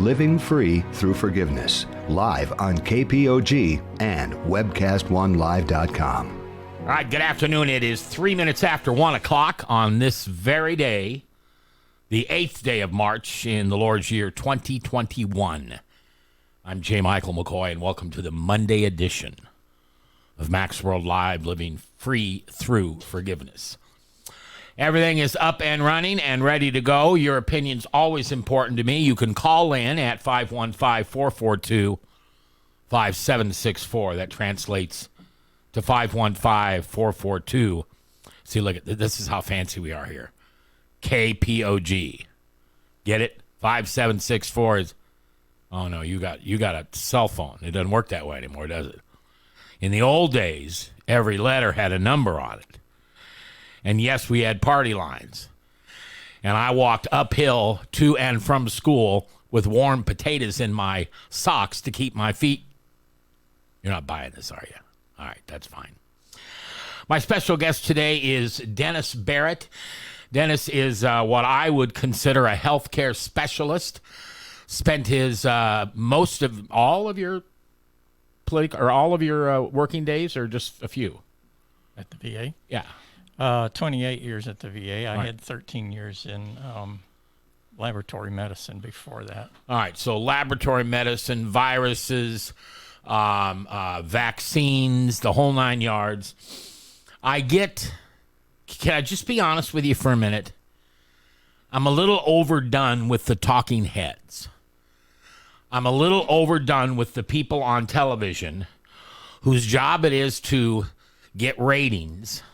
Living Free Through Forgiveness, live on KPOG and webcast1live.com. All right, good afternoon. It is 3 minutes after 1 o'clock on this very day, the 8th day of March in the Lord's year 2021. I'm J. Michael McCoy, and welcome to the Monday edition of Mac's World Live, Living Free Through Forgiveness. Everything is up and running and ready to go. Your opinion's always important to me. You can call in at 515-442-5764. That translates to 515-442. See, look at this is how fancy we are here. KPOG. Get it? 5764 is, oh no, you got a cell phone. It doesn't work that way anymore, does it? In the old days, every letter had a number on it. And yes, we had party lines. And I walked uphill to and from school with warm potatoes in my socks to keep my feet. You're not buying this, are you? All right, that's fine. My special guest today is Dennis Barrett. Dennis is what I would consider a healthcare specialist. Spent his all of your working days, or just a few at the VA. Yeah. 28 years at the VA. I had 13 years in laboratory medicine before that. All right, so laboratory medicine, viruses, vaccines, the whole nine yards. Can I just be honest with you for a minute? I'm a little overdone with the talking heads. I'm a little overdone with the people on television whose job it is to get ratings.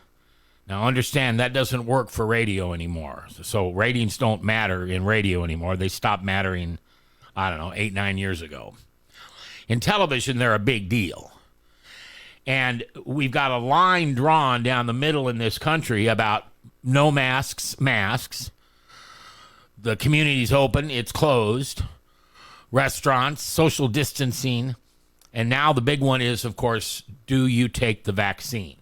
Now, understand that doesn't work for radio anymore. So ratings don't matter in radio anymore. They stopped mattering, 8-9 years ago. In television, they're a big deal. And we've got a line drawn down the middle in this country about no masks. The community's open, it's closed. Restaurants, social distancing. And now the big one is, of course, do you take the vaccine?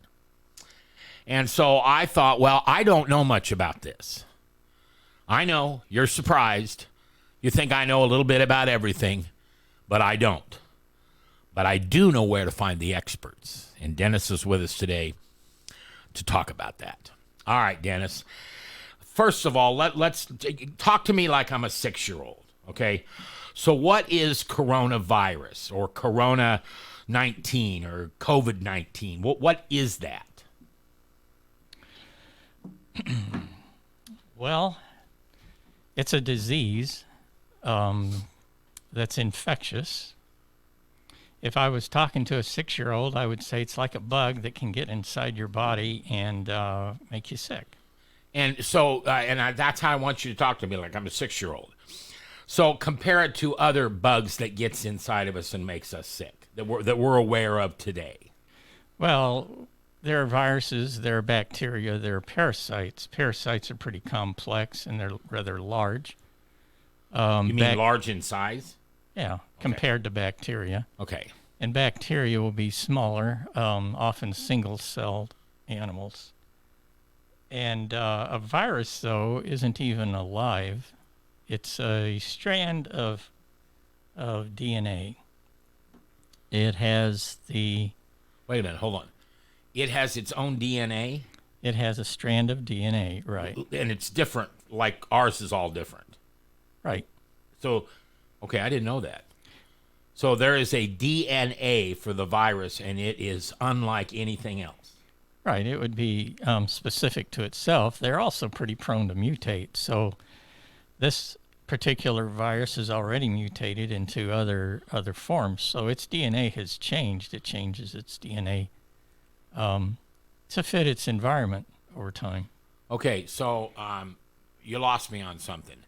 And so I thought, well, I don't know much about this. I know, you're surprised. You think I know a little bit about everything, but I don't. But I do know where to find the experts. And Dennis is with us today to talk about that. All right, Dennis. First of all, let's talk to me like I'm a 6-year-old, okay? So what is coronavirus or Corona-19 or COVID-19? What is that? Well, it's a disease that's infectious. If I was talking to a 6-year-old, I would say it's like a bug that can get inside your body and make you sick. And so, that's how I want you to talk to me, like I'm a 6-year-old. So compare it to other bugs that gets inside of us and makes us sick that we're aware of today. Well, there are viruses, there are bacteria, there are parasites. Parasites are pretty complex and they're rather large. You mean large in size? Yeah, okay. Compared to bacteria. Okay. And bacteria will be smaller, often single-celled animals. And a virus, though, isn't even alive. It's a strand of DNA. It has the... Wait a minute, hold on. It has its own DNA? It has a strand of DNA, right. And it's different, like ours is all different. Right. So, okay, I didn't know that. So there is a DNA for the virus, and it is unlike anything else. Right, it would be specific to itself. They're also pretty prone to mutate. So this particular virus is already mutated into other forms. So its DNA has changed. It changes its DNA to fit its environment over time. Okay, so you lost me on something.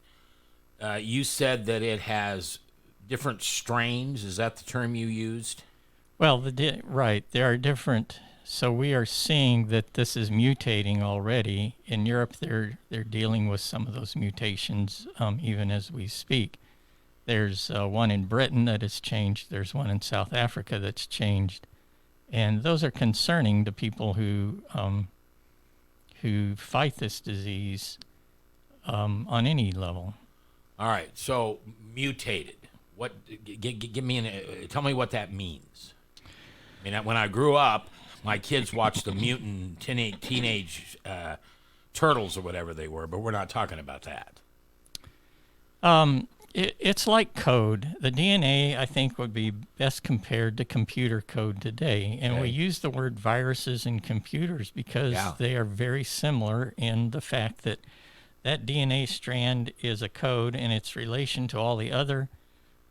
You said that it has different strains. Is that the term you used? Well, right. There are different. So we are seeing that this is mutating already. In Europe, they're dealing with some of those mutations even as we speak. There's one in Britain that has changed. There's one in South Africa that's changed. And those are concerning to people who fight this disease on any level. All right, so mutated. What? Give me tell me what that means. I mean, when I grew up, my kids watched the mutant teenage turtles or whatever they were, but we're not talking about that. It's like code. The DNA, I think, would be best compared to computer code today. And we use the word viruses in computers because they are very similar in the fact that that DNA strand is a code and its relation to all the other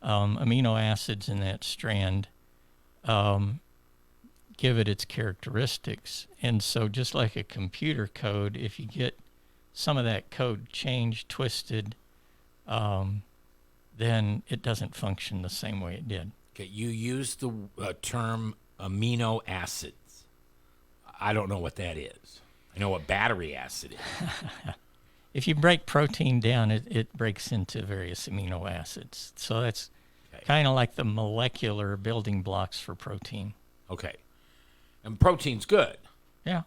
amino acids in that strand give it its characteristics. And so just like a computer code, if you get some of that code changed, twisted, then it doesn't function the same way it did. Okay, you used the term amino acids. I don't know what that is. I know what battery acid is. If you break protein down, it breaks into various amino acids. So that's kind of like the molecular building blocks for protein. Okay. And protein's good. Yeah.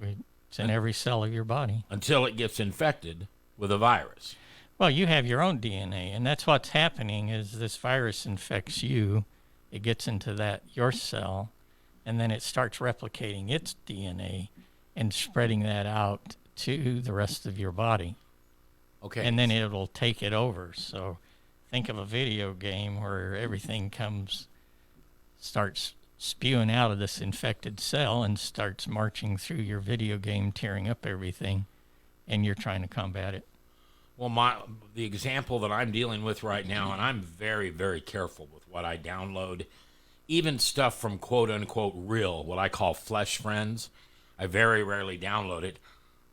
It's in every cell of your body. Until it gets infected with a virus. Well, you have your own DNA, and that's what's happening is this virus infects you. It gets into your cell, and then it starts replicating its DNA and spreading that out to the rest of your body. Okay. And then it'll take it over. So think of a video game where everything starts spewing out of this infected cell and starts marching through your video game, tearing up everything, and you're trying to combat it. Well, the example that I'm dealing with right now, and I'm very, very careful with what I download, even stuff from quote-unquote real, what I call flesh friends, I very rarely download it,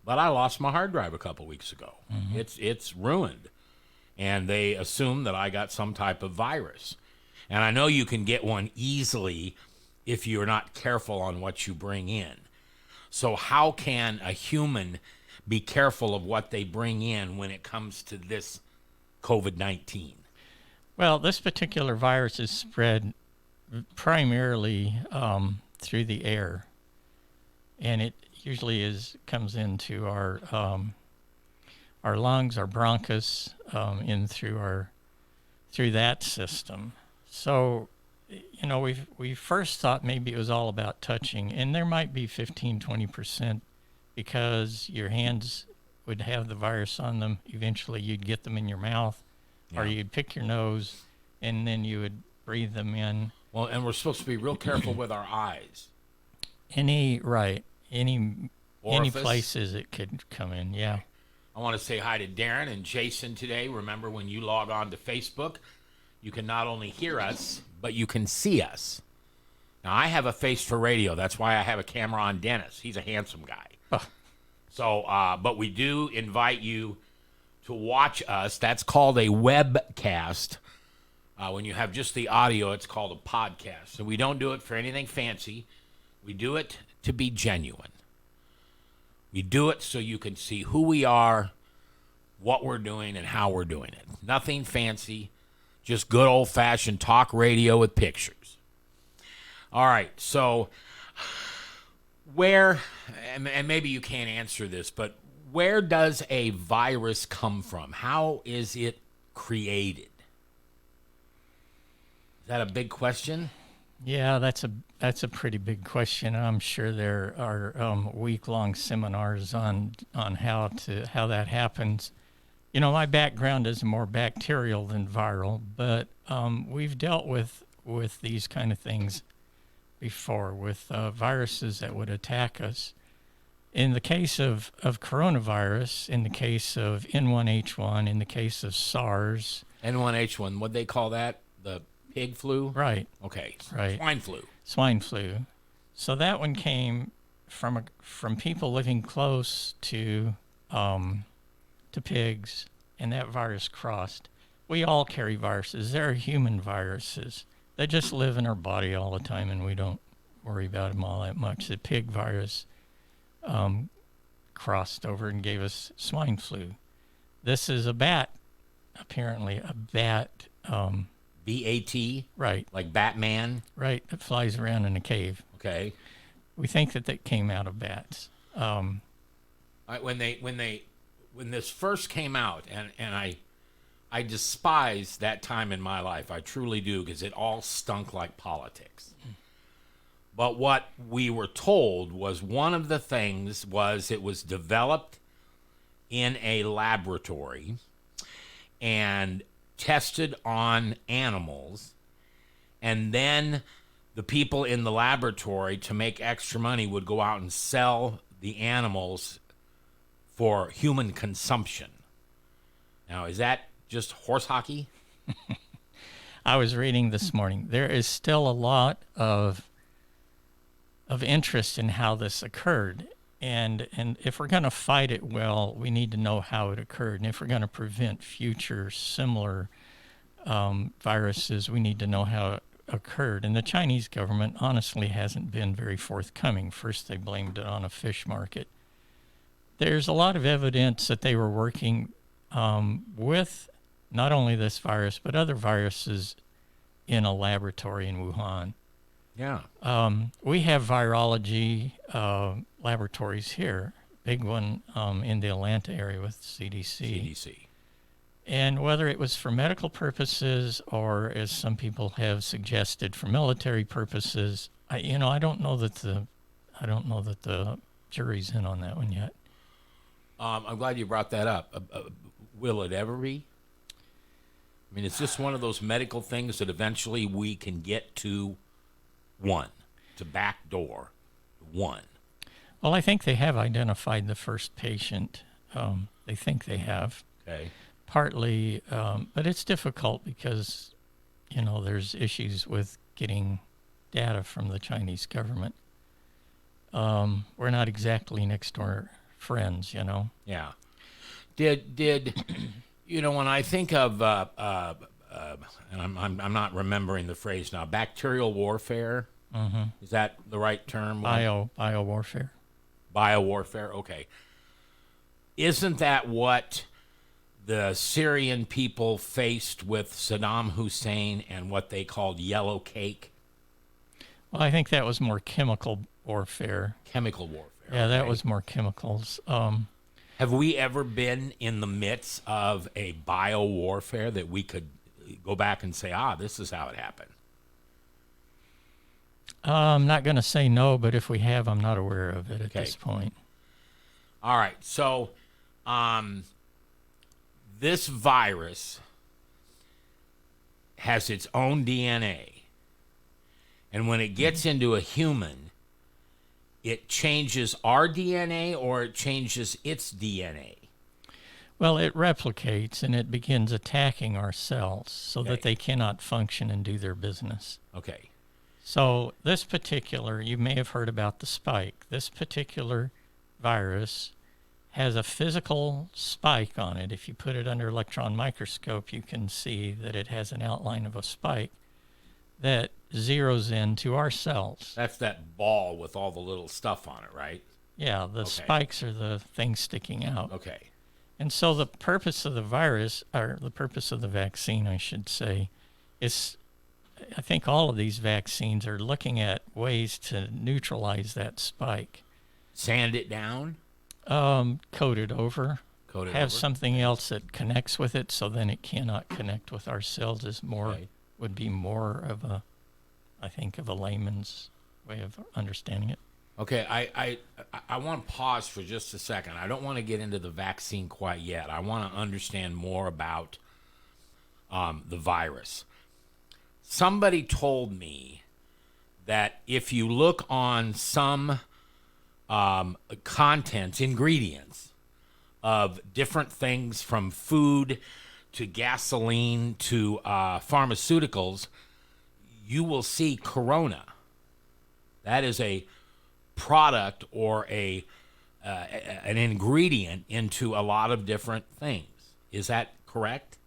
but I lost my hard drive a couple weeks ago. Mm-hmm. It's ruined, and they assume that I got some type of virus. And I know you can get one easily if you're not careful on what you bring in. So how can a human be careful of what they bring in when it comes to this COVID-19? Well, this particular virus is spread primarily through the air, and it usually comes into our lungs, our bronchus, in through that system. So, we first thought maybe it was all about touching, and there might be 15-20%. Because your hands would have the virus on them. Eventually you'd get them in your mouth, or you'd pick your nose, and then you would breathe them in. Well, and we're supposed to be real careful with our eyes. Any Orifice. places it could come in, yeah. I want to say hi to Darren and Jason today. Remember, when you log on to Facebook, you can not only hear us, but you can see us. Now, I have a face for radio. That's why I have a camera on Dennis. He's a handsome guy. So, but we do invite you to watch us. That's called a webcast. When you have just the audio, it's called a podcast. So we don't do it for anything fancy. We do it to be genuine. We do it so you can see who we are, what we're doing, and how we're doing it. Nothing fancy, just good old-fashioned talk radio with pictures. All right, so where, and maybe you can't answer this, but where does a virus come from? How is it created? Is that a big question? Yeah, that's a pretty big question. I'm sure there are week-long seminars on how that happens. My background is more bacterial than viral, but we've dealt with these kind of things before, with viruses that would attack us. In the case of coronavirus, in the case of N1H1, in the case of SARS. N1H1, what'd they call that? The pig flu? Right. Okay. Right. Swine flu. Swine flu. So that one came from people living close to pigs, and that virus crossed. We all carry viruses. There are human viruses. They just live in our body all the time, and we don't worry about them all that much. The pig virus crossed over and gave us swine flu. This is a bat, apparently a bat. B-A-T? Right. Like Batman? Right, that flies around in a cave. Okay. We think that came out of bats. When this first came out, and I despise that time in my life. I truly do, because it all stunk like politics. But what we were told was one of the things was it was developed in a laboratory and tested on animals, and then the people in the laboratory, to make extra money, would go out and sell the animals for human consumption. Now, is that just horse hockey? I was reading this morning. There is still a lot of interest in how this occurred. And if we're going to fight it well, we need to know how it occurred. And if we're going to prevent future similar viruses, we need to know how it occurred. And the Chinese government honestly hasn't been very forthcoming. First, they blamed it on a fish market. There's a lot of evidence that they were working with not only this virus, but other viruses in a laboratory in Wuhan. Yeah. We have virology laboratories here, big one in the Atlanta area with CDC. And whether it was for medical purposes or, as some people have suggested, for military purposes, I don't know that the jury's in on that one yet. I'm glad you brought that up. Will it ever be? I mean, it's just one of those medical things that eventually we can get to backdoor one. Well, I think they have identified the first patient. They think they have. Okay. Partly, but it's difficult because, there's issues with getting data from the Chinese government. We're not exactly next door friends, Yeah. Did when I think of and I'm not remembering the phrase now, bacterial warfare. Mm-hmm. Is that the right term? Biowarfare. Biowarfare. Okay. Isn't that what the Syrian people faced with Saddam Hussein and what they called yellow cake? Well, I think that was more chemical warfare. Chemical warfare. Yeah, okay. That was more chemicals. Have we ever been in the midst of a biowarfare that we could go back and say, this is how it happened? I'm not going to say no, but if we have, I'm not aware of it at this point. All right. So this virus has its own DNA. And when it gets into a human, it changes our DNA or it changes its DNA? Well, it replicates and it begins attacking our cells so that they cannot function and do their business. Okay. So this particular, you may have heard about the spike. This particular virus has a physical spike on it. If you put it under electron microscope, you can see that it has an outline of a spike that zeroes into our cells. That's that ball with all the little stuff on it, right? Yeah, the spikes are the things sticking out. Okay. And so the purpose of the virus, or the purpose of the vaccine, I should say, is, I think all of these vaccines are looking at ways to neutralize that spike. Sand it down? Coat it over. Have something else that connects with it, so then it cannot connect with our cells. Would be more of a, I think, of a layman's way of understanding it. Okay, I want to pause for just a second. I don't want to get into the vaccine quite yet. I want to understand more about the virus. Somebody told me that if you look on some ingredients of different things, from food to gasoline to pharmaceuticals, you will see Corona. That is a product or an ingredient into a lot of different things. Is that correct?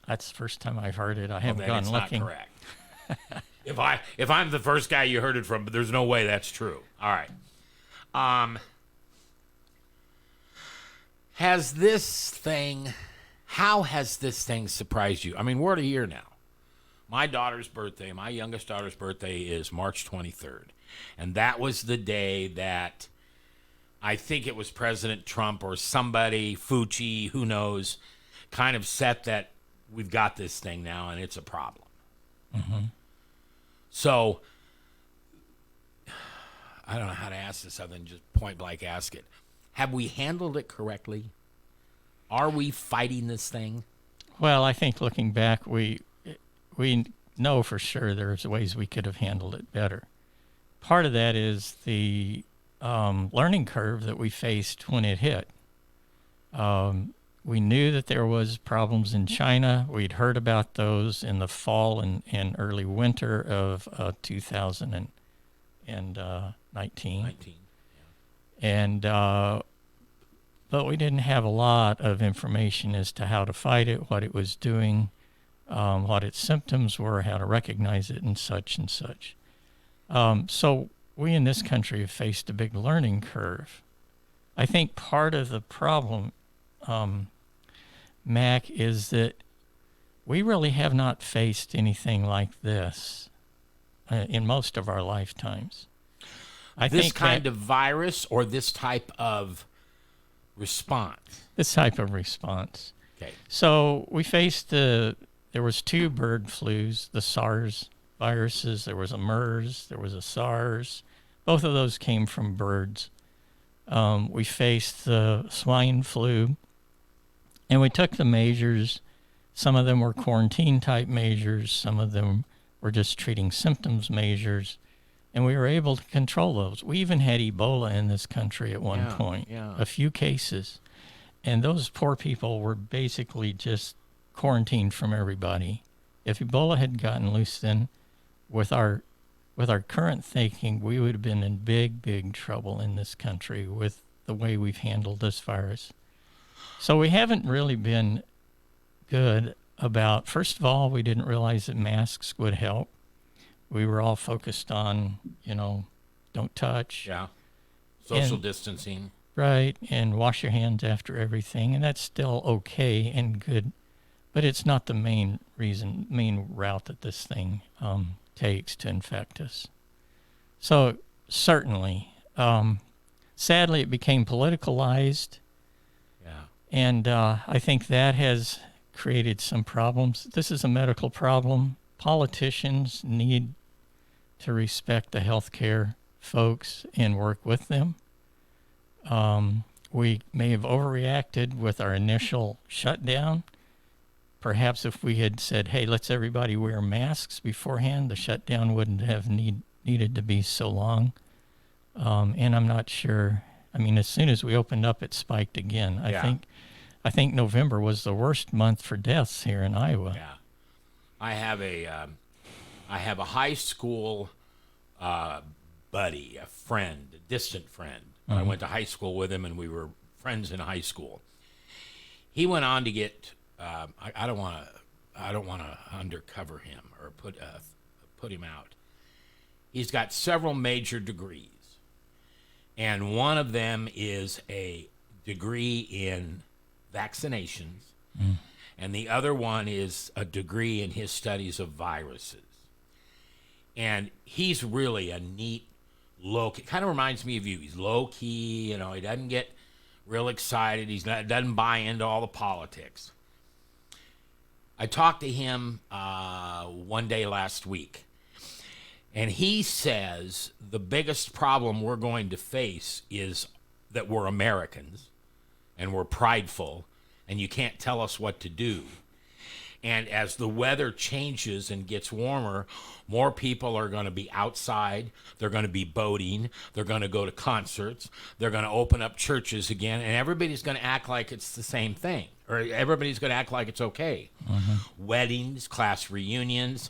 That's the first time I've heard it. I haven't gone looking. Not correct. If I'm the first guy you heard it from, but there's no way that's true. All right. How has this thing surprised you? I mean, we're at a year now. My youngest daughter's birthday is March 23rd. And that was the day that I think it was President Trump or somebody, Fauci, who knows, kind of set that we've got this thing now and it's a problem. Mm-hmm. So I don't know how to ask this other than just point blank ask it. Have we handled it correctly? Are we fighting this thing? Well, I think looking back, we know for sure there's ways we could have handled it better. Part of that is the learning curve that we faced when it hit. We knew that there was problems in China. We'd heard about those in the fall and early winter of 2019. And but we didn't have a lot of information as to how to fight it, what it was doing, what its symptoms were, how to recognize it, and such and such. So we in this country have faced a big learning curve. I think part of the problem, Mac, is that we really have not faced anything like this in most of our lifetimes. This kind of virus or this type of response? This type of response. Okay. So we faced there was 2 bird flus, the SARS viruses. There was a MERS, there was a SARS. Both of those came from birds. We faced the swine flu, and we took the measures. Some of them were quarantine type measures. Some of them were just treating symptoms measures. And we were able to control those. We even had Ebola in this country at one point, a few cases. And those poor people were basically just quarantined from everybody. If Ebola had gotten loose then, with our current thinking, we would have been in big, big trouble in this country with the way we've handled this virus. So we haven't really been good about, first of all, we didn't realize that masks would help. We were all focused on, don't touch. Yeah. Social distancing. Right. And wash your hands after everything. And that's still okay and good. But it's not the main route that this thing takes to infect us. So certainly, sadly, it became politicalized. Yeah. And I think that has created some problems. This is a medical problem. Politicians need to respect the healthcare folks and work with them. We may have overreacted with our initial shutdown. Perhaps if we had said, hey, let's everybody wear masks beforehand, the shutdown wouldn't have needed to be so long. And I'm not sure. I mean, as soon as we opened up, it spiked again. I think November was the worst month for deaths here in Iowa. Yeah. I have a high school buddy, a friend, a distant friend. I went to high school with him, and we were friends in high school. He went on to get. I don't want to undercover him or put him out. He's got several major degrees, and one of them is a degree in vaccinations. And the other one is a degree in his studies of viruses. And he's really a neat, low-key, kind of reminds me of you. He's low-key, he doesn't get real excited. Doesn't buy into all the politics. I talked to him one day last week, and he says the biggest problem we're going to face is that we're Americans, and we're prideful, and you can't tell us what to do. And as the weather changes and gets warmer, more people are going to be outside. They're going to be boating. They're going to go to concerts. They're going to open up churches again. And everybody's going to act like it's the same thing. Or everybody's going to act like it's okay. Weddings, class reunions,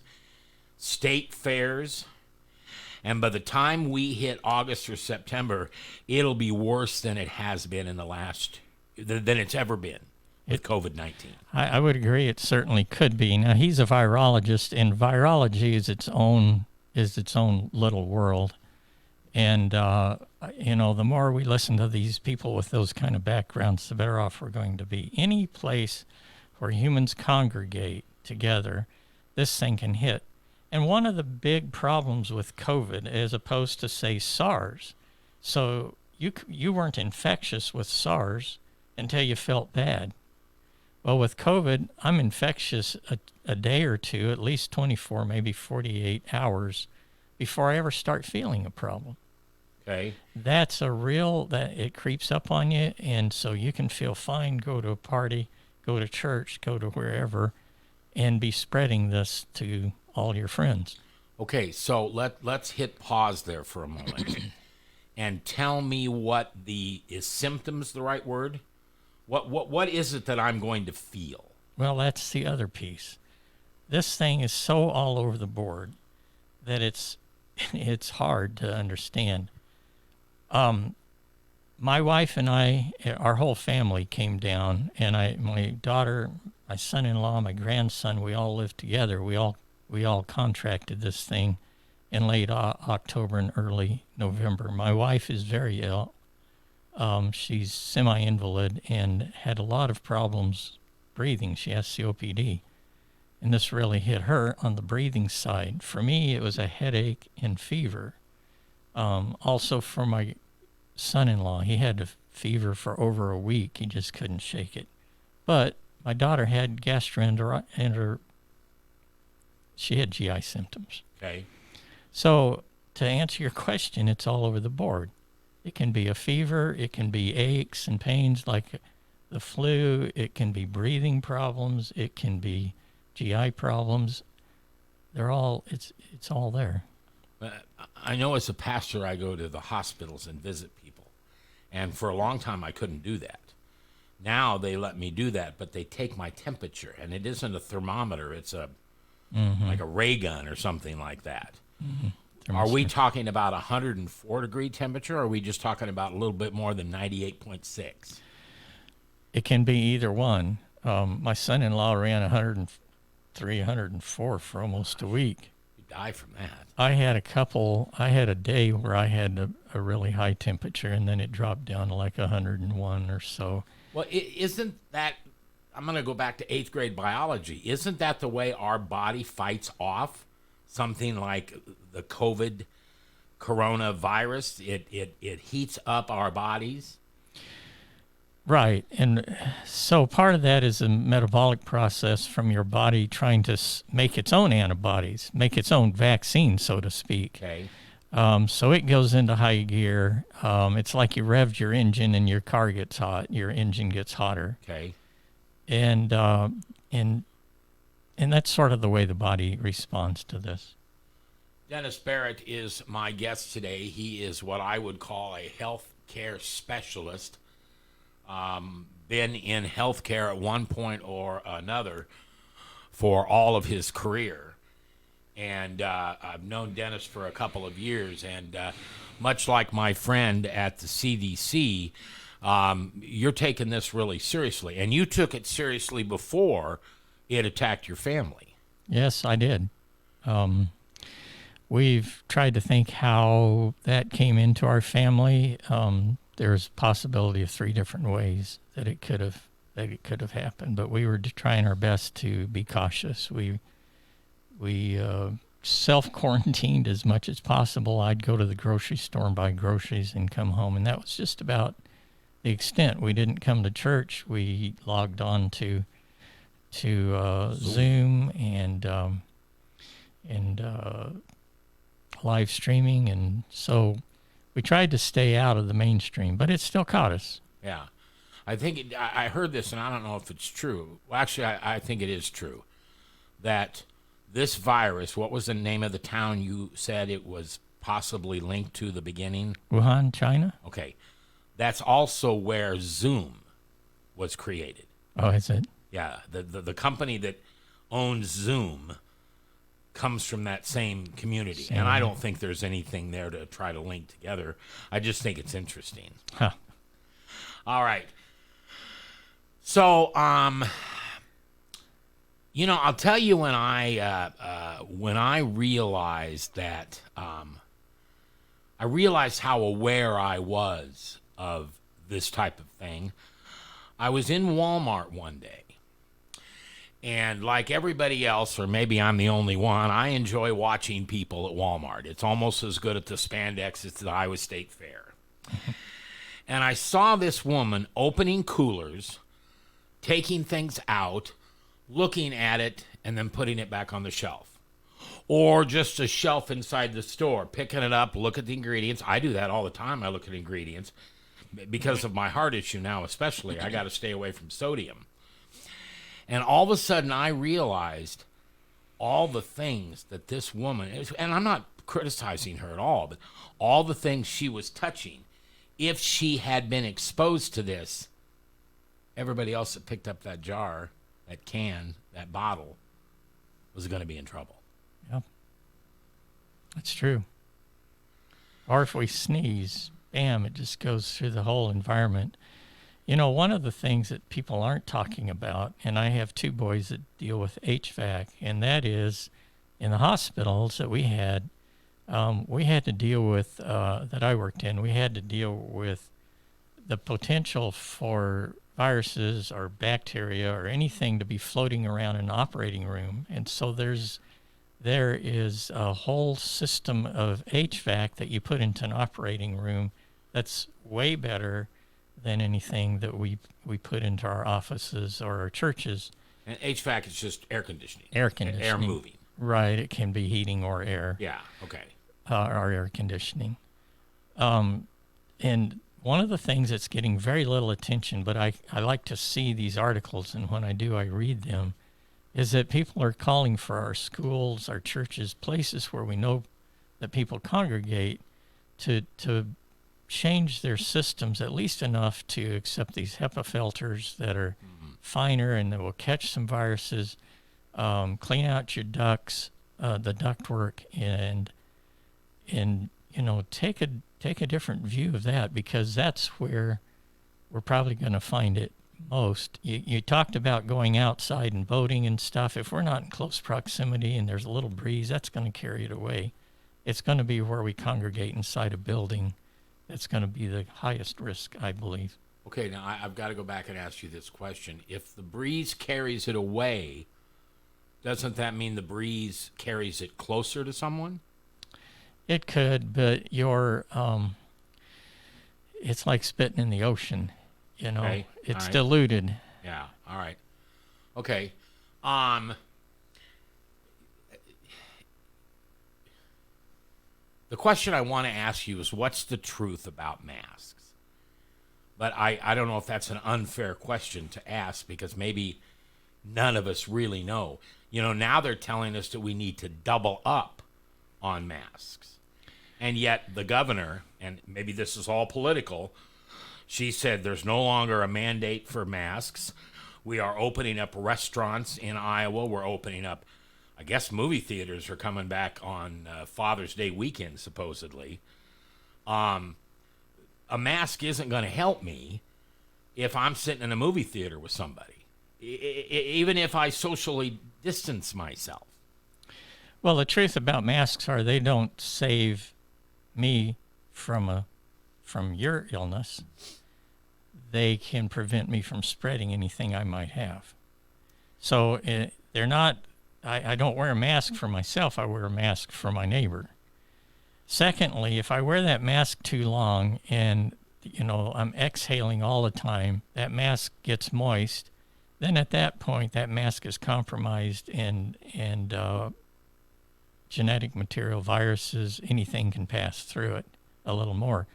state fairs. And by the time we hit August or September, it'll be worse than it has been in than it's ever been with COVID-19. I would agree. It certainly could be. Now, he's a virologist, and virology is its own little world. And the more we listen to these people with those kind of backgrounds, the better off we're going to be. Any place where humans congregate together, this thing can hit. And one of the big problems with COVID, as opposed to, say, SARS, so you weren't infectious with SARS until you felt bad. Well, with COVID, I'm infectious a day or two, at least 24, maybe 48 hours before I ever start feeling a problem. Okay. That's that it creeps up on you, and so you can feel fine, go to a party, go to church, go to wherever, and be spreading this to all your friends. Okay, so let's hit pause there for a moment and tell me is symptoms the right word? What is it that I'm going to feel? Well, that's the other piece. This thing is so all over the board that it's hard to understand. My wife and I, our whole family came down, and my daughter, my son-in-law, my grandson, we all lived together. We all contracted this thing in late October and early November. My wife is very ill. She's semi-invalid and had a lot of problems breathing. She has COPD. And this really hit her on the breathing side. For me, it was a headache and fever. Also for my son-in-law, he had a fever for over a week. He just couldn't shake it. But my daughter had gastroenteritis. She had GI symptoms. Okay. So to answer your question, it's all over the board. It can be a fever. It can be aches and pains like the flu. It can be breathing problems. It can be GI problems. It's all there. I know as a pastor, I go to the hospitals and visit people. And for a long time, I couldn't do that. Now they let me do that, but they take my temperature. And it isn't a thermometer. It's like a ray gun or something like that. Mm-hmm. Are we talking about 104 degree temperature, or are we just talking about a little bit more than 98.6? It can be either one. My son-in-law ran 103, 104 for almost a week. You die from that. I had a day where I had a really high temperature, and then it dropped down to like 101 or so. Well, isn't that, I'm going to go back to 8th grade biology. Isn't that the way our body fights off something like the COVID coronavirus? It heats up our bodies. Right. And so part of that is a metabolic process from your body trying to make its own antibodies, make its own vaccine, so to speak. Okay. So it goes into high gear. It's like you revved your engine and your car gets hot. Your engine gets hotter. Okay. And that's sort of the way the body responds to this. Dennis Barrett is my guest today. He is what I would call a health care specialist. Been in healthcare at one point or another for all of his career. And I've known Dennis for a couple of years. And much like my friend at the CDC, you're taking this really seriously. And you took it seriously before it attacked your family. Yes, I did. We've tried to think how that came into our family. There's a possibility of 3 different ways that it could have happened, but we were trying our best to be cautious. We self-quarantined as much as possible. I'd go to the grocery store and buy groceries and come home, and that was just about the extent. We didn't come to church. We logged on to Zoom and live streaming, and so we tried to stay out of the mainstream, but it still caught us. Yeah. I think I heard this, and I don't know if it's true. Well, actually, I think it is true, that this virus, what was the name of the town you said it was possibly linked to the beginning? Wuhan, China? Okay. That's also where Zoom was created. Oh, is it? Yeah. The company that owns Zoom comes from that same community. Same. And I don't think there's anything there to try to link together. I just think it's interesting. Huh. All right. So, I'll tell you when I realized that, I realized how aware I was of this type of thing. I was in Walmart one day. And like everybody else, or maybe I'm the only one, I enjoy watching people at Walmart. It's almost as good at the spandex as the Iowa State Fair. And I saw this woman opening coolers, taking things out, looking at it, and then putting it back on the shelf. Or just a shelf inside the store, picking it up, look at the ingredients. I do that all the time. I look at ingredients. Because of my heart issue now especially, I got to stay away from sodium. And all of a sudden I realized all the things that this woman, and I'm not criticizing her at all, but all the things she was touching, if she had been exposed to this, everybody else that picked up that jar, that can, that bottle, was going to be in trouble. Yeah, that's true. Or if we sneeze, bam, it just goes through the whole environment. You know, one of the things that people aren't talking about, and I have 2 boys that deal with HVAC, and that is in the hospitals that we had to deal with, that I worked in, we had to deal with the potential for viruses or bacteria or anything to be floating around in an operating room. And so there is a whole system of HVAC that you put into an operating room that's way better than anything that we put into our offices or our churches. And HVAC is just air conditioning. Air conditioning. Air moving. Right. It can be heating or air. Yeah, okay. Or air conditioning. And one of the things that's getting very little attention, but I like to see these articles, and when I do, I read them, is that people are calling for our schools, our churches, places where we know that people congregate to change their systems at least enough to accept these HEPA filters that are finer and that will catch some viruses, clean out your ducts, the ductwork, and you know, take a different view of that, because that's where we're probably going to find it most. You talked about going outside and boating and stuff. If we're not in close proximity and there's a little breeze, that's going to carry it away. It's going to be where we congregate inside a building that's going to be the highest risk, I believe. Okay, now I've got to go back and ask you this question. If the breeze carries it away, doesn't that mean the breeze carries it closer to someone? It could, but it's like spitting in the ocean, you know. Okay. It's right. diluted. Yeah, all right. Okay. The question I want to ask you is, what's the truth about masks? But I don't know if that's an unfair question to ask, because maybe none of us really know. You know, now they're telling us that we need to double up on masks. And yet the governor, and maybe this is all political, she said there's no longer a mandate for masks. We are opening up restaurants in Iowa. We're opening up, I guess movie theaters are coming back on Father's Day weekend, supposedly. A mask isn't going to help me if I'm sitting in a movie theater with somebody, even if I socially distance myself. Well, the truth about masks are they don't save me from your illness. They can prevent me from spreading anything I might have. So they're not. I don't wear a mask for myself. I wear a mask for my neighbor. Secondly, if I wear that mask too long and, you know, I'm exhaling all the time, that mask gets moist, then at that point that mask is compromised, and genetic material, viruses, anything can pass through it a little more.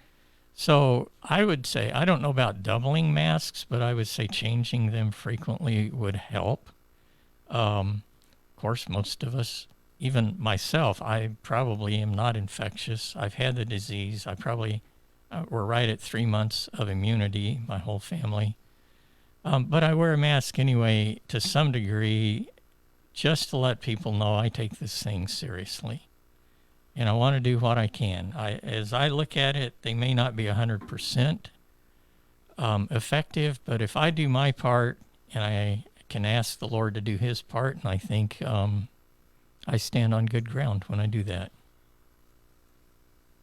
So I would say, I don't know about doubling masks, but I would say changing them frequently would help. Of course, most of us, even myself, I probably am not infectious. I've had the disease. I probably, we're right at 3 months of immunity, my whole family. But I wear a mask anyway to some degree, just to let people know I take this thing seriously. And I want to do what I can. As I look at it, they may not be 100% effective, but if I do my part and I can ask the Lord to do his part, and I think I stand on good ground when I do that.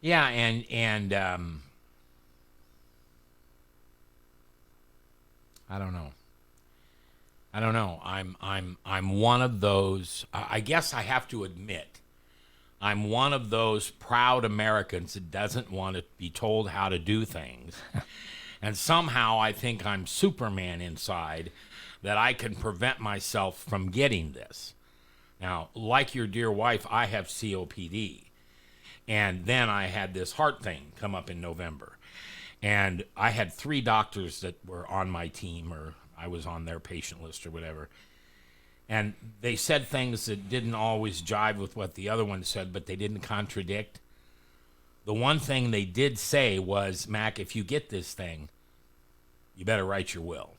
Yeah, and I don't know. I'm one of those. I guess I have to admit, I'm one of those proud Americans that doesn't want to be told how to do things. And somehow I think I'm Superman inside. that I can prevent myself from getting this. Now, like your dear wife, I have COPD. And then I had this heart thing come up in November. And I had 3 doctors that were on my team, or I was on their patient list or whatever. And they said things that didn't always jive with what the other one said, but they didn't contradict. The one thing they did say was, Mac, if you get this thing, you better write your will.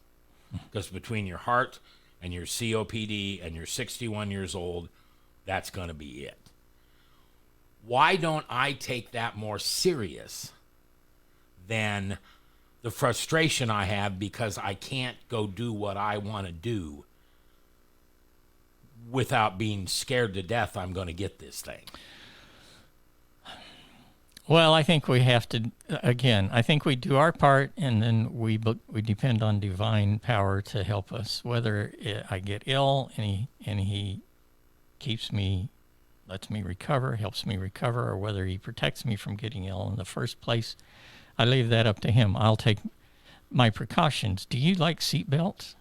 Because between your heart and your COPD and you're 61 years old, that's going to be it. Why don't I take that more serious than the frustration I have because I can't go do what I want to do without being scared to death I'm going to get this thing? Well, I think we have to, again, I think we do our part, and then we depend on divine power to help us. Whether I get ill and he keeps me, lets me recover, helps me recover, or whether he protects me from getting ill in the first place, I leave that up to him. I'll take my precautions. Do you like seat belts?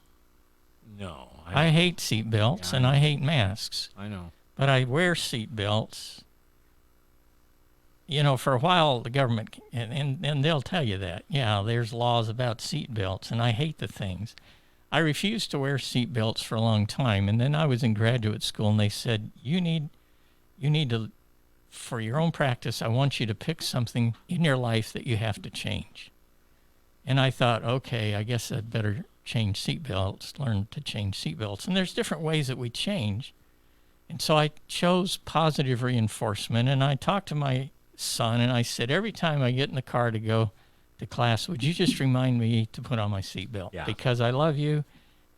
No. I hate seat belts, and I hate masks. I know. But I wear seat belts. You know, for a while, the government, and they'll tell you that, yeah, there's laws about seat belts, and I hate the things. I refused to wear seat belts for a long time, and then I was in graduate school, and they said, you need to, for your own practice, I want you to pick something in your life that you have to change. And I thought, okay, I guess I'd better change seat belts, learn to change seat belts. And there's different ways that we change. And so I chose positive reinforcement, and I talked to my son, and I said, every time I get in the car to go to class, would you just remind me to put on my seatbelt? Yeah. Because I love you,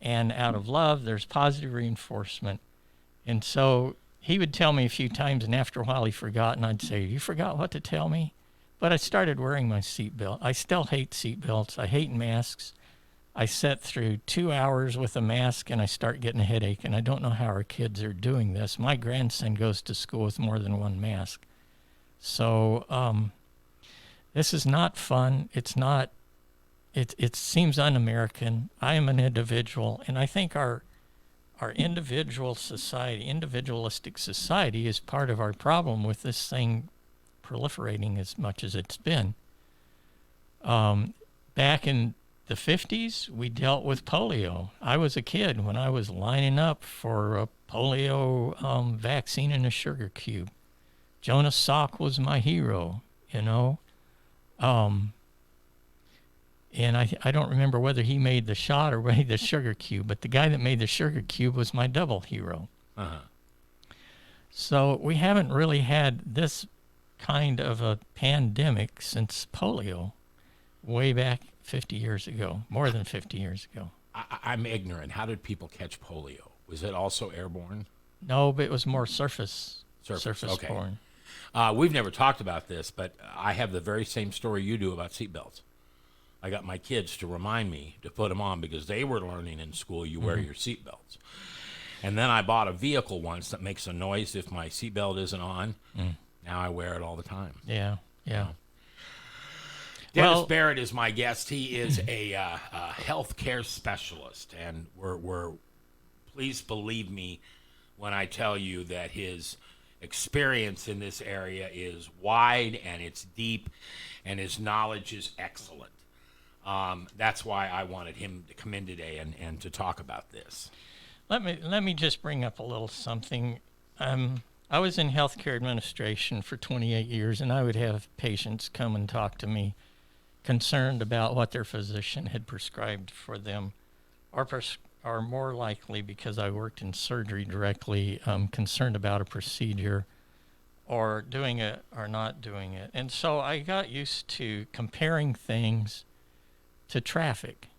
and out of love, there's positive reinforcement. And so he would tell me a few times, and after a while he forgot, and I'd say, you forgot what to tell me? But I started wearing my seatbelt. I still hate seatbelts. I hate masks. I sat through 2 hours with a mask, and I start getting a headache, and I don't know how our kids are doing this. My grandson goes to school with more than one mask. So this is not fun. It's not. It seems un-American. I am an individual, and I think our individualistic society is part of our problem with this thing proliferating as much as it's been. Back in the 50s, we dealt with polio. I was a kid when I was lining up for a polio vaccine in a sugar cube. Jonas Salk was my hero, you know. And I don't remember whether he made the shot or made the sugar cube, but the guy that made the sugar cube was my double hero. Uh-huh. So we haven't really had this kind of a pandemic since polio way back 50 years ago, more than 50 years ago. I'm ignorant. How did people catch polio? Was it also airborne? No, but it was more surface Okay. borne. We've never talked about this, but I have the very same story you do about seatbelts. I got my kids to remind me to put them on because they were learning in school you wear your seatbelts. And then I bought a vehicle once that makes a noise if my seatbelt isn't on. Now I wear it all the time. Yeah. Dennis Barrett is my guest. He is a healthcare specialist, and we're please believe me when I tell you that his experience in this area is wide and it's deep, and his knowledge is excellent. That's why I wanted him to come in today and to talk about this. Let me just bring up a little something. I was in healthcare administration for 28 years, and I would have patients come and talk to me concerned about what their physician had prescribed for them, or more likely, because I worked in surgery directly, concerned about a procedure or doing it or not doing it. And so I got used to comparing things to traffic.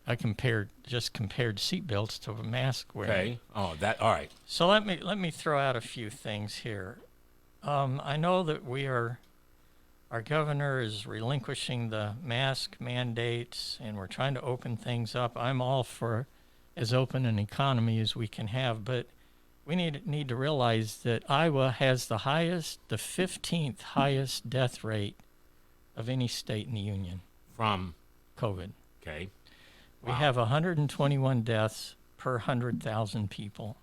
I compared seatbelts to a mask wearing. Okay. Oh, all right. So let me throw out a few things here. I know that our governor is relinquishing the mask mandates, and we're trying to open things up. I'm all for as open an economy as we can have, but we need to realize that Iowa has the 15th highest death rate of any state in the union From COVID. okay. We have 121 deaths per 100,000 people.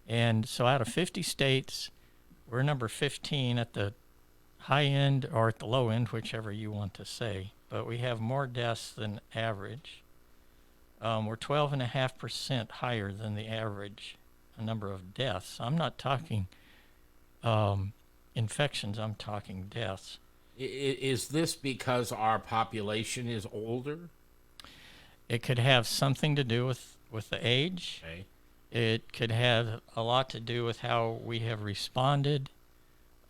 And so out of 50 states, we're number 15 at the high end or at the low end, whichever you want to say. But we have more deaths than average. We're 12.5% higher than the average number of deaths. I'm not talking infections, I'm talking deaths. Is this because our population is older? It could have something to do with the age. Okay. It could have a lot to do with how we have responded.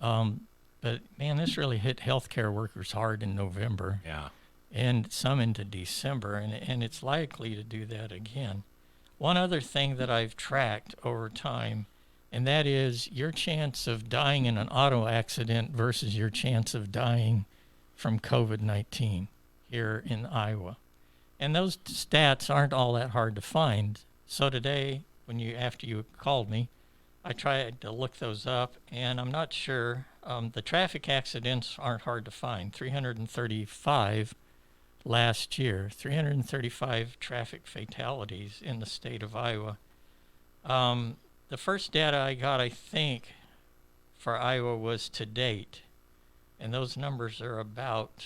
But, man, this really hit healthcare workers hard in November. Yeah. And some into December, and it's likely to do that again. One other thing that I've tracked over time, and that is your chance of dying in an auto accident versus your chance of dying from COVID-19 here in Iowa. And those stats aren't all that hard to find. So today, after you called me, I tried to look those up, and I'm not sure. The traffic accidents aren't hard to find. 335 last year, 335 traffic fatalities in the state of Iowa. The first data I got, I think, for Iowa was to date, and those numbers are about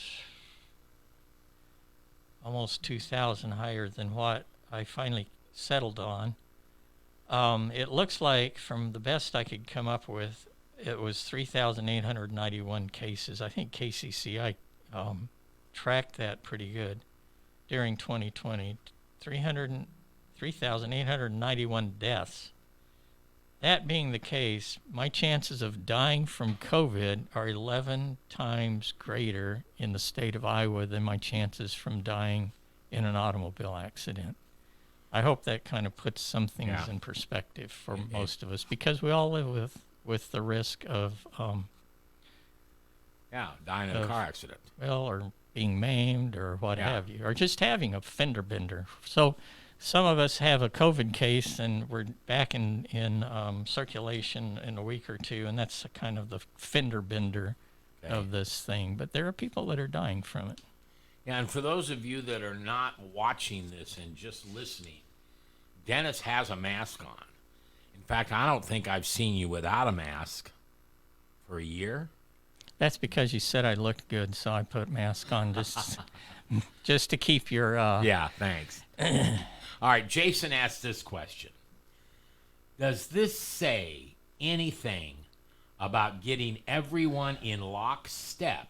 almost 2,000 higher than what I finally settled on. It looks like, from the best I could come up with, it was 3,891 cases. I think KCCI tracked that pretty good during 2020. 3,891 deaths. That being the case, my chances of dying from COVID are 11 times greater in the state of Iowa than my chances from dying in an automobile accident. I hope that kind of puts some things in perspective for most of us, because we all live with the risk of dying in a car accident. Well, or being maimed or what have you, or just having a fender bender. So some of us have a COVID case and we're back in circulation in a week or two, and that's kind of the fender bender of this thing. But there are people that are dying from it. Yeah, and for those of you that are not watching this and just listening, Dennis has a mask on. In fact, I don't think I've seen you without a mask for a year. That's because you said I looked good, so I put mask on just to keep your... Yeah, thanks. All right, Jason asked this question. Does this say anything about getting everyone in lockstep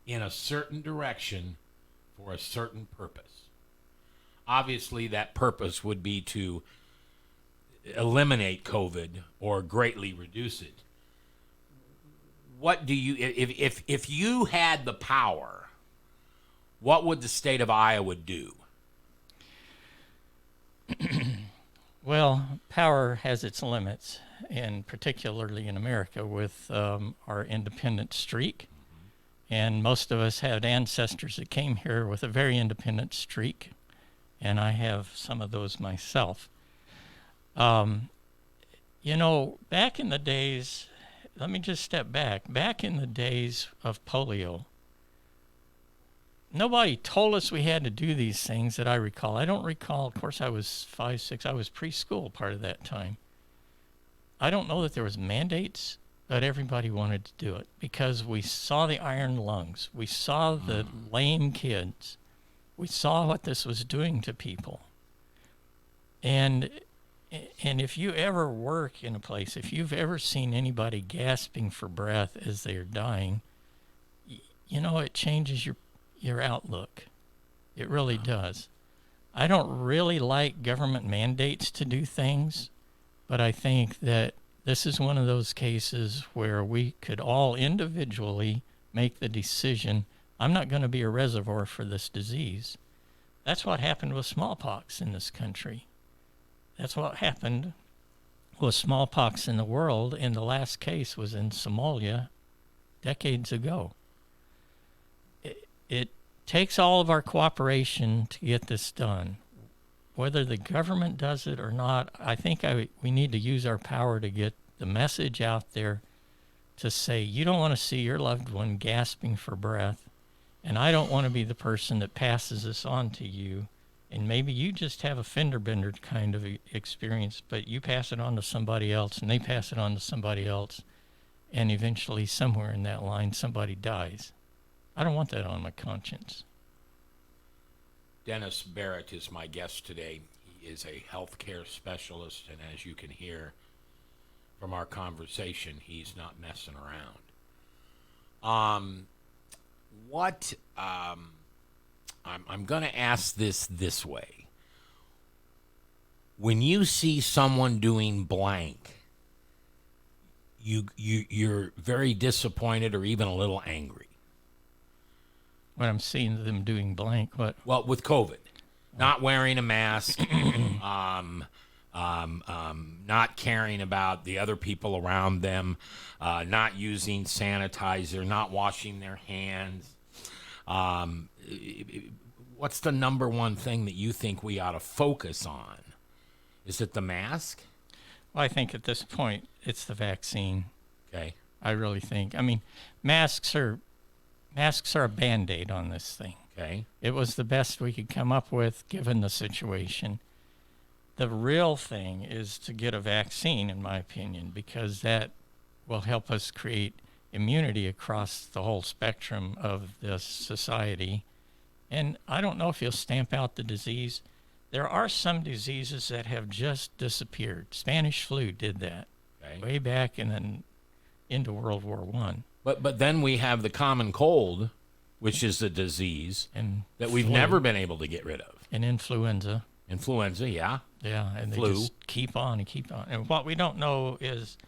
in a certain direction for a certain purpose? Obviously, that purpose would be to eliminate COVID or greatly reduce it. What do you, if you had the power, what would the state of Iowa do? Well, power has its limits, and particularly in America with our independent streak. And most of us had ancestors that came here with a very independent streak, and I have some of those myself. You know, back in the days, let me just step back. Back in the days of polio, nobody told us we had to do these things that I recall. I don't recall, of course, I was 5, 6, I was preschool part of that time. I don't know that there was mandates, but everybody wanted to do it because we saw the iron lungs. We saw the lame kids. We saw what this was doing to people. And if you ever work in a place, if you've ever seen anybody gasping for breath as they are dying, you know, it changes your outlook. It really does. I don't really like government mandates to do things, but I think that this is one of those cases where we could all individually make the decision, I'm not going to be a reservoir for this disease. That's what happened with smallpox in this country. That's what happened with smallpox in the world, and the last case was in Somalia decades ago. It takes all of our cooperation to get this done. Whether the government does it or not, I think we need to use our power to get the message out there to say, you don't want to see your loved one gasping for breath, and I don't want to be the person that passes this on to you And maybe you just have a fender bender kind of experience, but you pass it on to somebody else, and they pass it on to somebody else, and eventually somewhere in that line somebody dies. I don't want that on my conscience. Dennis Barrett is my guest today. He is a healthcare specialist, and as you can hear from our conversation, he's not messing around. I'm going to ask this way. When you see someone doing blank, you're very disappointed or even a little angry. When I'm seeing them doing blank, what? Well, with COVID, not wearing a mask, not caring about the other people around them, not using sanitizer, not washing their hands. What's the number one thing that you think we ought to focus on? Is it the mask? Well, I think at this point it's the vaccine. Okay. I really think. I mean, masks are a Band-Aid on this thing. Okay. It was the best we could come up with given the situation. The real thing is to get a vaccine, in my opinion, because that will help us create immunity across the whole spectrum of this society. And I don't know if you'll stamp out the disease. There are some diseases that have just disappeared. Spanish flu did that way back into World War I. But then we have the common cold, which is a disease and that we've never been able to get rid of. And influenza. Influenza, yeah. Yeah, and flu. They just keep on and keep on. And what we don't know is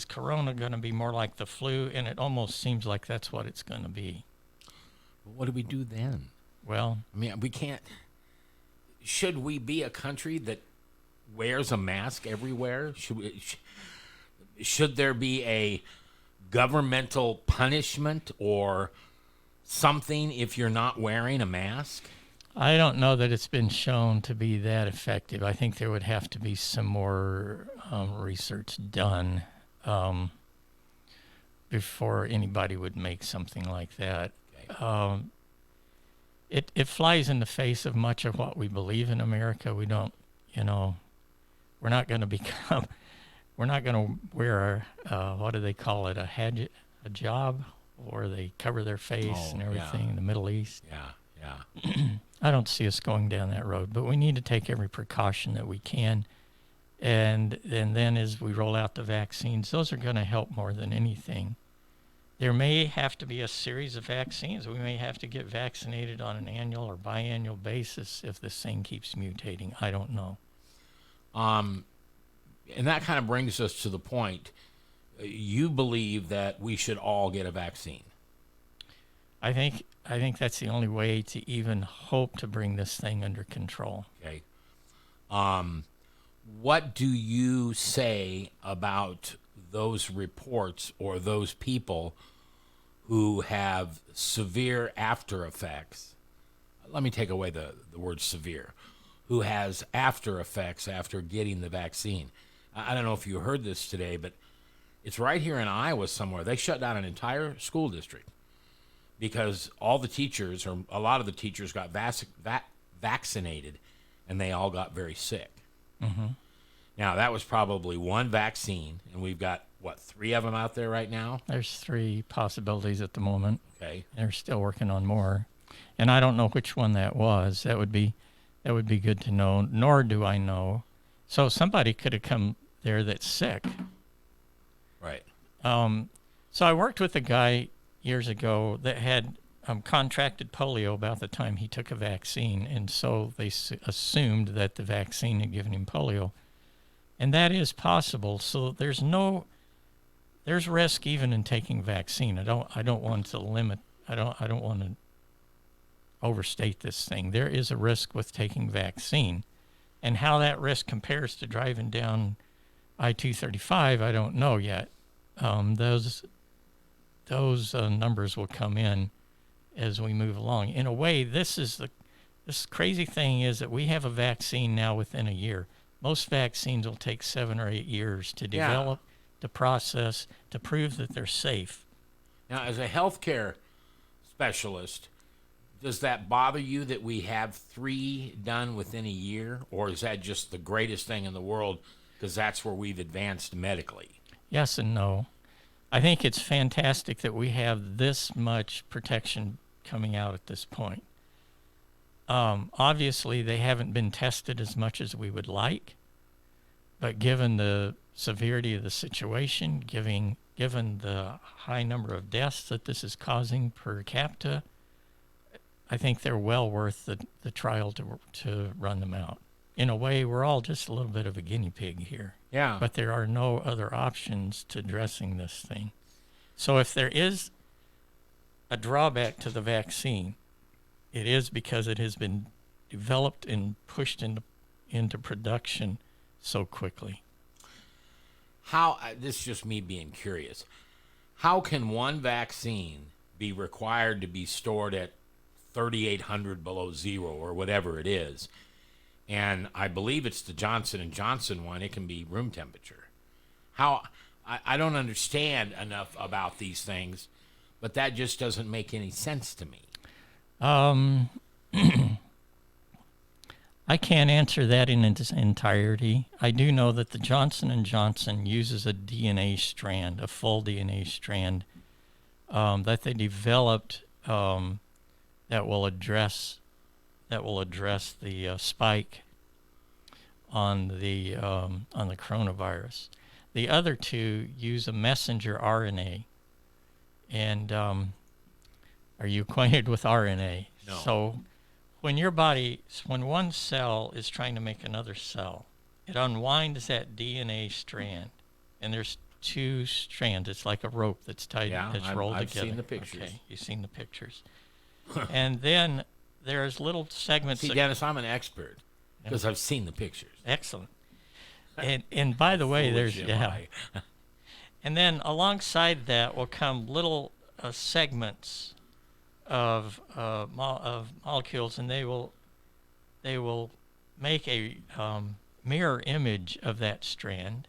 corona going to be more like the flu? And it almost seems like that's what it's going to be. What do we do then? Well, I mean, we can't. Should we be a country that wears a mask everywhere? Should there be a governmental punishment or something if you're not wearing a mask? I don't know that it's been shown to be that effective. I think there would have to be some more research done before anybody would make something like that. Okay. It flies in the face of much of what we believe in America. We don't, we're not going to wear what do they call it, a hijab, or they cover their face and everything in the Middle East. Yeah. I don't see us going down that road, but we need to take every precaution that we can. And then as we roll out the vaccines, those are going to help more than anything. There may have to be a series of vaccines. We may have to get vaccinated on an annual or biannual basis if this thing keeps mutating. I don't know. And that kind of brings us to the point. You believe that we should all get a vaccine. I think that's the only way to even hope to bring this thing under control. Okay. What do you say about those reports or those people who have severe after effects? Let me take away the word severe. Who has after effects after getting the vaccine? I don't know if you heard this today, but it's right here in Iowa somewhere. They shut down an entire school district because all the teachers, or a lot of the teachers, got vaccinated, and they all got very sick. Mm-hmm. Now, that was probably one vaccine, and we've got, 3 of them out there right now? There's 3 possibilities at the moment. Okay. They're still working on more. And I don't know which one that was. That would be good to know, nor do I know. So somebody could have come there that's sick. Right. So I worked with a guy years ago that had contracted polio about the time he took a vaccine, and so they assumed that the vaccine had given him polio. And that is possible. So there's risk even in taking vaccine. I don't want to limit. I don't want to overstate this thing. There is a risk with taking vaccine, and how that risk compares to driving down I-235, I don't know yet. Those numbers will come in as we move along. In a way, this crazy thing is that we have a vaccine now within a year. Most vaccines will take 7 or 8 years to develop, to process, to prove that they're safe. Now, as a healthcare specialist, Does that bother you that we have 3 done within a year, or is that just the greatest thing in the world because that's where we've advanced medically? Yes and no. I think it's fantastic that we have this much protection coming out at this point. Obviously, they haven't been tested as much as we would like, but given the severity of the situation, given the high number of deaths that this is causing per capita, I think they're well worth the trial to run them out. In a way, we're all just a little bit of a guinea pig here. Yeah. But there are no other options to addressing this thing. So if there is a drawback to the vaccine, it is because it has been developed and pushed into production so quickly. How, this is just me being curious, how can one vaccine be required to be stored at 3,800 below zero or whatever it is? And I believe it's the Johnson & Johnson one. It can be room temperature. How, I don't understand enough about these things, but that just doesn't make any sense to me. I can't answer that in its entirety. I do know that the Johnson & Johnson uses a DNA strand, a full DNA strand, that they developed that will address the spike on the coronavirus. The other two use a messenger RNA. And are you acquainted with RNA? No. So when one cell is trying to make another cell, it unwinds that DNA strand, and there's 2 strands. It's like a rope that's tied, that's rolled I've together. seen the pictures. Okay, you've seen the pictures. And then there's little segments. See, Dennis, I'm an expert because I've seen the pictures. Excellent. And by the way, there's and then alongside that will come little segments of molecules, and they will make a mirror image of that strand,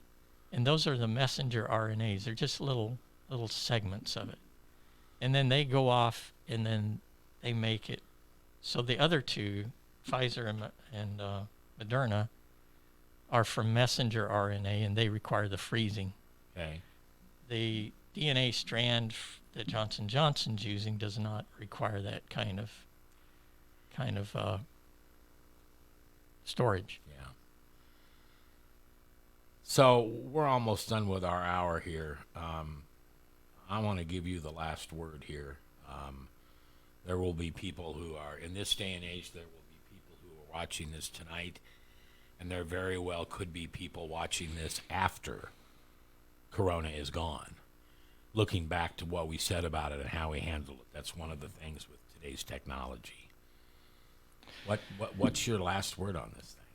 and those are the messenger RNAs. They're just little segments of it, and then they go off, and then they make it. So the other 2, Pfizer and Moderna, are from messenger RNA, and they require the freezing. Okay. The DNA strand that Johnson & Johnson's using does not require that kind of storage. Yeah. So we're almost done with our hour here. I want to give you the last word here. There will be people who are, in this day and age, there will be people who are watching this tonight, and there very well could be people watching this after Corona is gone, looking back to what we said about it and how we handled it. That's one of the things with today's technology. What's your last word on this thing?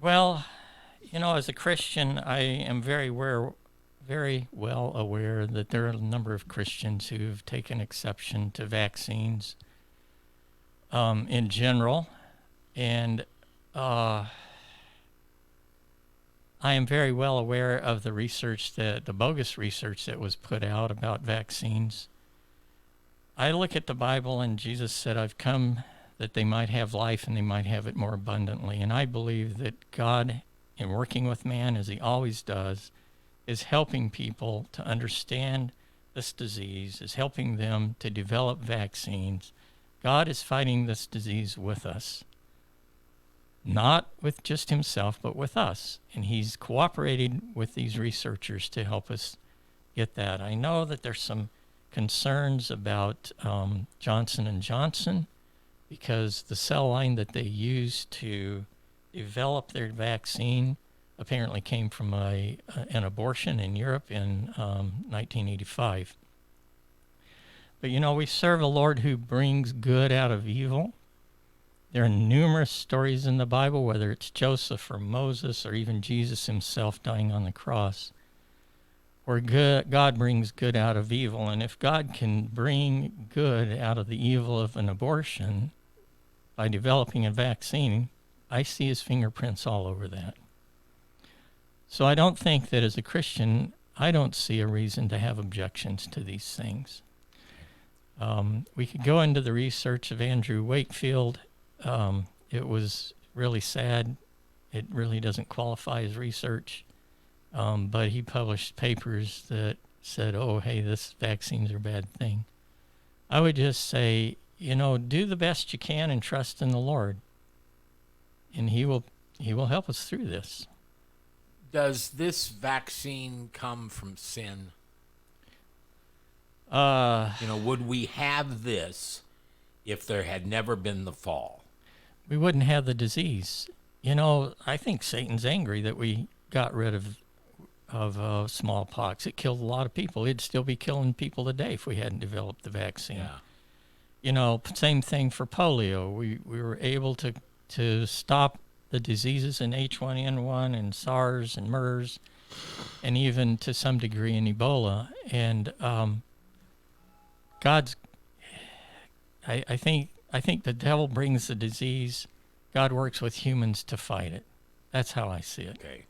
Well, as a Christian, I am very well aware that there are a number of Christians who have taken exception to vaccines in general, and I am very well aware of the bogus research that was put out about vaccines. I look at the Bible, and Jesus said, "I've come that they might have life and they might have it more abundantly." And I believe that God, in working with man, as he always does, is helping people to understand this disease, is helping them to develop vaccines. God is fighting this disease with us. Not with just himself, but with us. And he's cooperated with these researchers to help us get that. I know that there's some concerns about Johnson & Johnson, because the cell line that they used to develop their vaccine apparently came from an abortion in Europe in 1985. But we serve a Lord who brings good out of evil. There are numerous stories in the Bible, whether it's Joseph or Moses or even Jesus himself dying on the cross, where God brings good out of evil. And if God can bring good out of the evil of an abortion by developing a vaccine, I see his fingerprints all over that. So I don't think that as a Christian, I don't see a reason to have objections to these things. We could go into the research of Andrew Wakefield. It was really sad. It really doesn't qualify as research, but he published papers that said, oh, hey, this vaccines are a bad thing. I would just say, do the best you can and trust in the Lord, and He will help us through this. Does this vaccine come from sin? Would we have this if there had never been the fall? We wouldn't have the disease. I think Satan's angry that we got rid of smallpox. It killed a lot of people. It'd still be killing people today if we hadn't developed the vaccine. Yeah. Same thing for polio. We were able to stop the diseases in H1N1 and SARS and MERS, and even to some degree in Ebola. And I think the devil brings the disease. God works with humans to fight it. That's how I see it. Okay.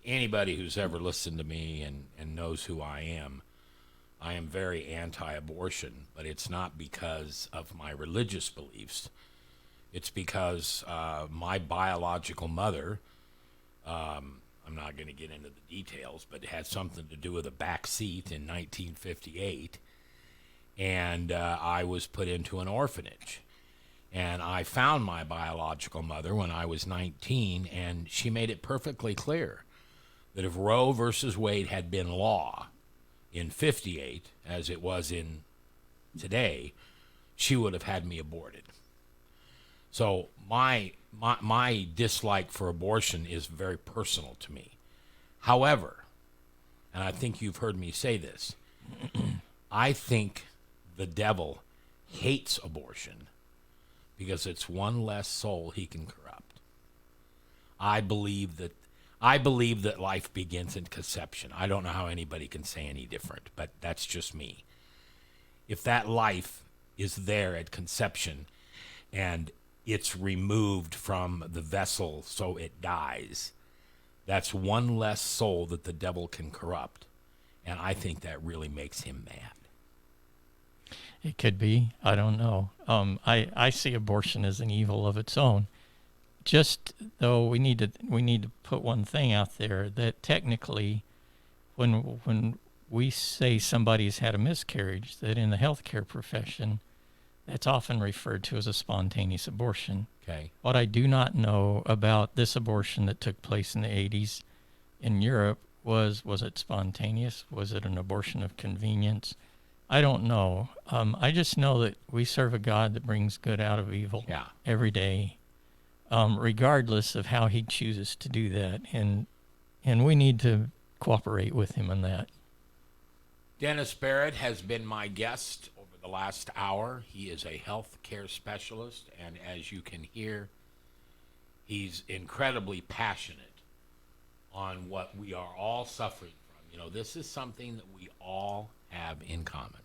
Anybody who's ever listened to me and knows who I am very anti-abortion, but it's not because of my religious beliefs. It's because my biological mother, I'm not going to get into the details, but it had something to do with a back seat in 1958, and I was put into an orphanage. And I found my biological mother when I was 19, and she made it perfectly clear that if Roe versus Wade had been law in 58, as it was in today, she would have had me aborted. So my dislike for abortion is very personal to me. However, and I think you've heard me say this, I think the devil hates abortion because it's one less soul he can corrupt. I believe that life begins in conception. I don't know how anybody can say any different, but that's just me. If that life is there at conception and it's removed from the vessel so it dies, that's one less soul that the devil can corrupt. And I think that really makes him mad. It could be. I don't know. I see abortion as an evil of its own. Just though we need to put one thing out there, that technically, when we say somebody's had a miscarriage, that in the healthcare profession, that's often referred to as a spontaneous abortion. Okay. What I do not know about this abortion that took place in the 80s in Europe was it spontaneous? Was it an abortion of convenience? I don't know. I just know that we serve a God that brings good out of evil every day, regardless of how he chooses to do that. And we need to cooperate with him in that. Dennis Barrett has been my guest over the last hour. He is a health care specialist, and as you can hear, he's incredibly passionate on what we are all suffering from. This is something that we all have in common.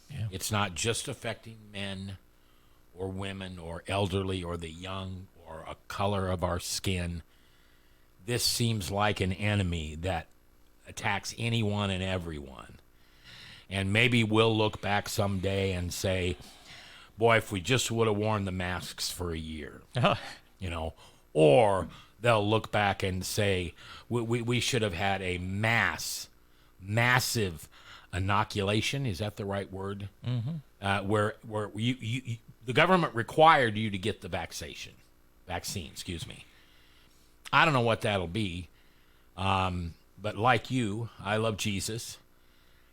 Yeah. It's not just affecting men or women or elderly or the young or a color of our skin. This seems like an enemy that attacks anyone and everyone. And maybe we'll look back someday and say, boy, if we just would have worn the masks for a year, or they'll look back and say, we should have had a massive inoculation. Is that the right word? Mm-hmm. Where you the government required you to get the vaccine, excuse me. I don't know what that'll be. But like you, I love Jesus.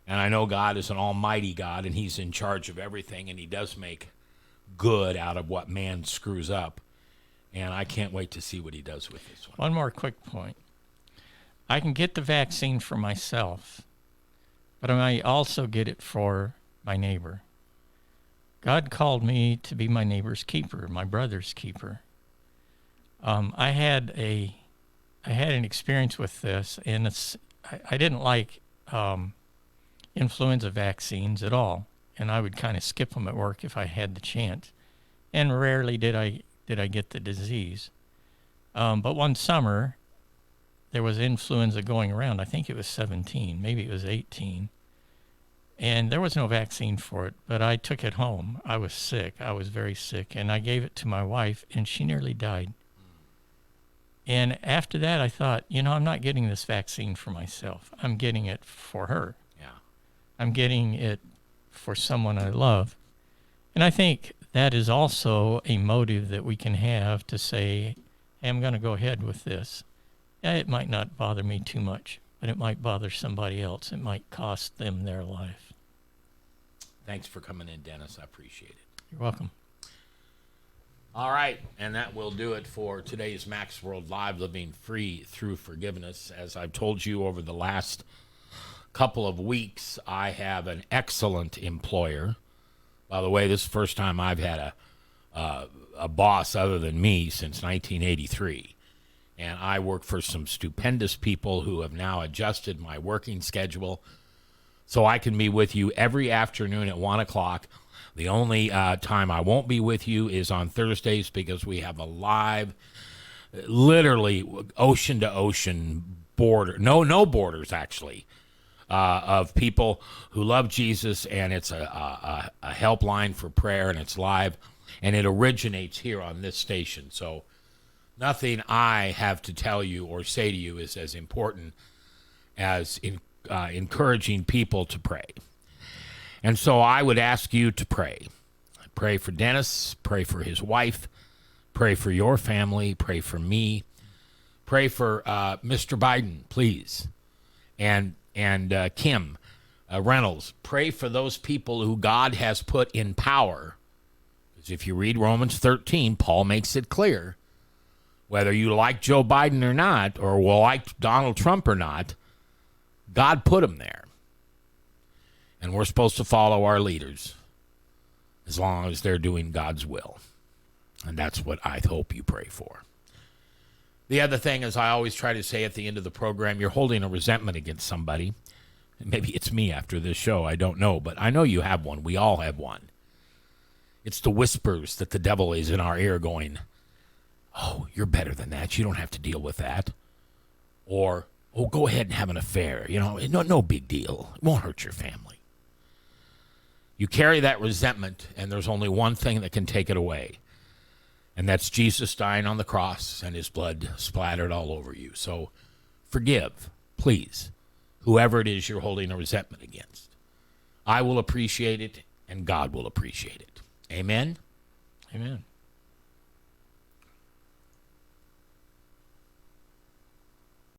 And I know God is an almighty God, and he's in charge of everything, and he does make good out of what man screws up. And I can't wait to see what he does with this one. One more quick point. I can get the vaccine for myself, but I might also get it for my neighbor. God called me to be my neighbor's keeper, my brother's keeper. I had an experience with this, and I didn't like influenza vaccines at all, and I would kind of skip them at work if I had the chance. And rarely did I get the disease. But one summer, there was influenza going around. I think it was 17, maybe it was 18. And there was no vaccine for it, but I took it home. I was sick. I was very sick. And I gave it to my wife, and she nearly died. And after that, I thought, I'm not getting this vaccine for myself. I'm getting it for her. Yeah. I'm getting it for someone I love. And I think that is also a motive that we can have to say, hey, I'm going to go ahead with this. Yeah, it might not bother me too much, but it might bother somebody else. It might cost them their life. Thanks for coming in, Dennis. I appreciate it. You're welcome. All right, and that will do it for today's Max World Live, Living Free Through Forgiveness. As I've told you over the last couple of weeks, I have an excellent employer. By the way, this is the first time I've had a boss other than me since 1983. And I work for some stupendous people who have now adjusted my working schedule so I can be with you every afternoon at 1 o'clock. The only time I won't be with you is on Thursdays because we have a live, literally ocean-to-ocean border, no borders actually, of people who love Jesus, and it's a helpline for prayer, and it's live, and it originates here on this station. So nothing I have to tell you or say to you is as important as encouraging people to pray. And so I would ask you to pray. Pray for Dennis, pray for his wife, pray for your family, pray for me, pray for Mr. Biden, please, and Kim Reynolds. Pray for those people who God has put in power. Because if you read Romans 13, Paul makes it clear, whether you like Joe Biden or not, or will like Donald Trump or not, God put him there. And we're supposed to follow our leaders as long as they're doing God's will. And that's what I hope you pray for. The other thing is, I always try to say at the end of the program, you're holding a resentment against somebody. Maybe it's me after this show, I don't know, but I know you have one. We all have one. It's the whispers that the devil is in our ear going, oh, you're better than that. You don't have to deal with that. Or, oh, go ahead and have an affair. No big deal. It won't hurt your family. You carry that resentment, and there's only one thing that can take it away, and that's Jesus dying on the cross and his blood splattered all over you. So forgive, please, whoever it is you're holding a resentment against. I will appreciate it, and God will appreciate it. Amen? Amen.